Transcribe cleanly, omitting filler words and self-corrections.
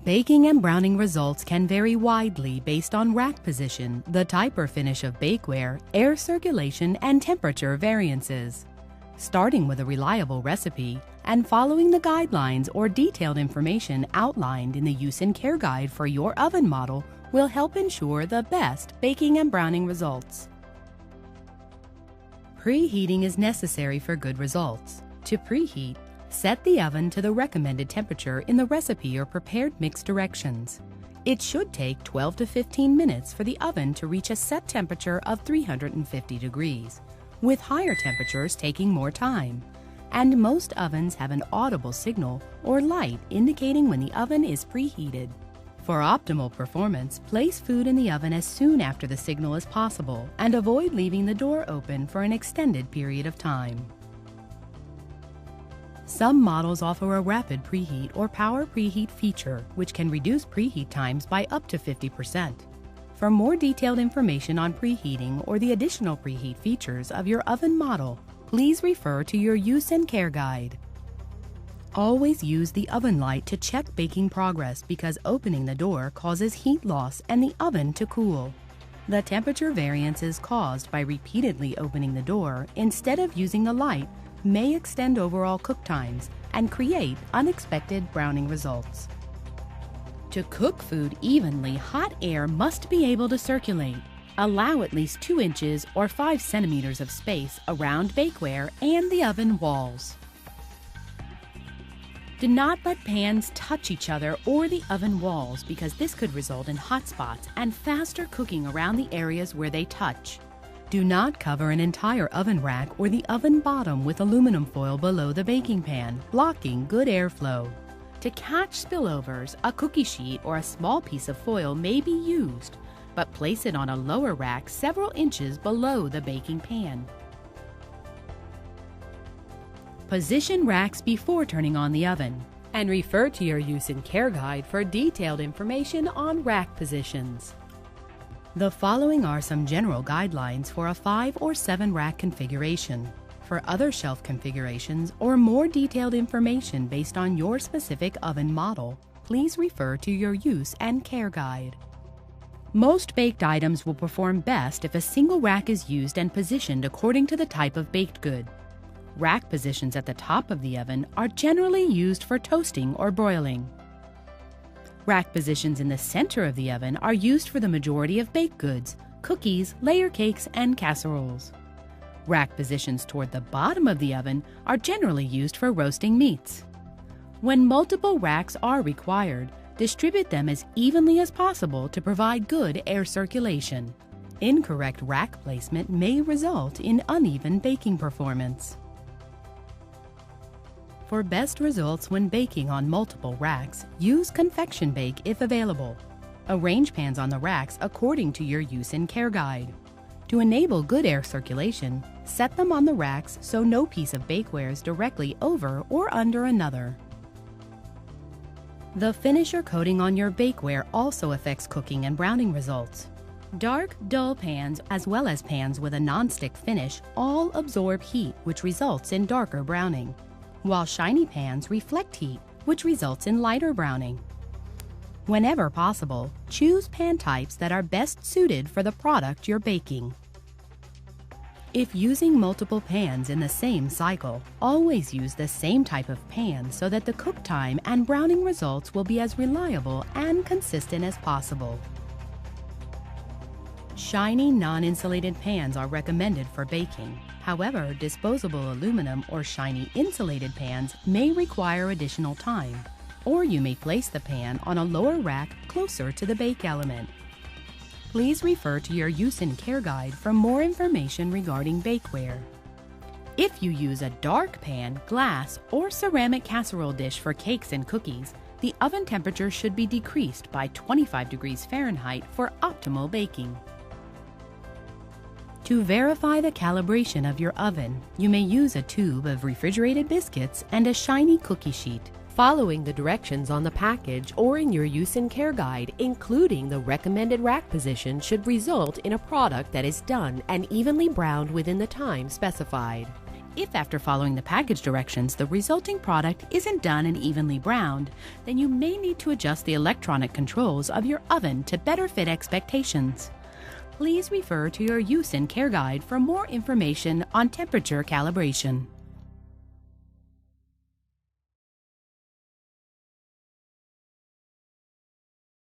Baking and browning results can vary widely based on rack position, the type or finish of bakeware, air circulation, and temperature variances. Starting with a reliable recipe and following the guidelines or detailed information outlined in the use and care guide for your oven model will help ensure the best baking and browning results. Preheating is necessary for good results. To preheat, set the oven to the recommended temperature in the recipe or prepared mix directions. It should take 12 to 15 minutes for the oven to reach a set temperature of 350 degrees, with higher temperatures taking more time. And most ovens have an audible signal or light indicating when the oven is preheated. For optimal performance, place food in the oven as soon after the signal as possible and avoid leaving the door open for an extended period of time. Some models offer a rapid preheat or power preheat feature, which can reduce preheat times by up to 50%. For more detailed information on preheating or the additional preheat features of your oven model, please refer to your use and care guide. Always use the oven light to check baking progress because opening the door causes heat loss and the oven to cool. The temperature variances caused by repeatedly opening the door instead of using the light may extend overall cook times and create unexpected browning results. To cook food evenly, hot air must be able to circulate. Allow at least 2 inches or 5 centimeters of space around bakeware and the oven walls. Do not let pans touch each other or the oven walls because this could result in hot spots and faster cooking around the areas where they touch. Do not cover an entire oven rack or the oven bottom with aluminum foil below the baking pan, blocking good airflow. To catch spillovers, a cookie sheet or a small piece of foil may be used, but place it on a lower rack several inches below the baking pan. Position racks before turning on the oven, and refer to your use and care guide for detailed information on rack positions. The following are some general guidelines for a 5 or 7 rack configuration. For other shelf configurations or more detailed information based on your specific oven model, please refer to your use and care guide. Most baked items will perform best if a single rack is used and positioned according to the type of baked good. Rack positions at the top of the oven are generally used for toasting or broiling. Rack positions in the center of the oven are used for the majority of baked goods, cookies, layer cakes, and casseroles. Rack positions toward the bottom of the oven are generally used for roasting meats. When multiple racks are required, distribute them as evenly as possible to provide good air circulation. Incorrect rack placement may result in uneven baking performance. For best results when baking on multiple racks, use convection bake if available. Arrange pans on the racks according to your use and care guide. To enable good air circulation, set them on the racks so no piece of bakeware is directly over or under another. The finish or coating on your bakeware also affects cooking and browning results. Dark, dull pans, as well as pans with a non-stick finish, all absorb heat, which results in darker browning, while shiny pans reflect heat, which results in lighter browning. Whenever possible, choose pan types that are best suited for the product you're baking. If using multiple pans in the same cycle, always use the same type of pan so that the cook time and browning results will be as reliable and consistent as possible. Shiny, non-insulated pans are recommended for baking. However, disposable aluminum or shiny insulated pans may require additional time, or you may place the pan on a lower rack closer to the bake element. Please refer to your use and care guide for more information regarding bakeware. If you use a dark pan, glass, or ceramic casserole dish for cakes and cookies, the oven temperature should be decreased by 25 degrees Fahrenheit for optimal baking. To verify the calibration of your oven, you may use a tube of refrigerated biscuits and a shiny cookie sheet, following the directions on the package or in your use and care guide, including the recommended rack position, should result in a product that is done and evenly browned within the time specified. If after following the package directions the resulting product isn't done and evenly browned, then you may need to adjust the electronic controls of your oven to better fit expectations. Please refer to your use and care guide for more information on temperature calibration.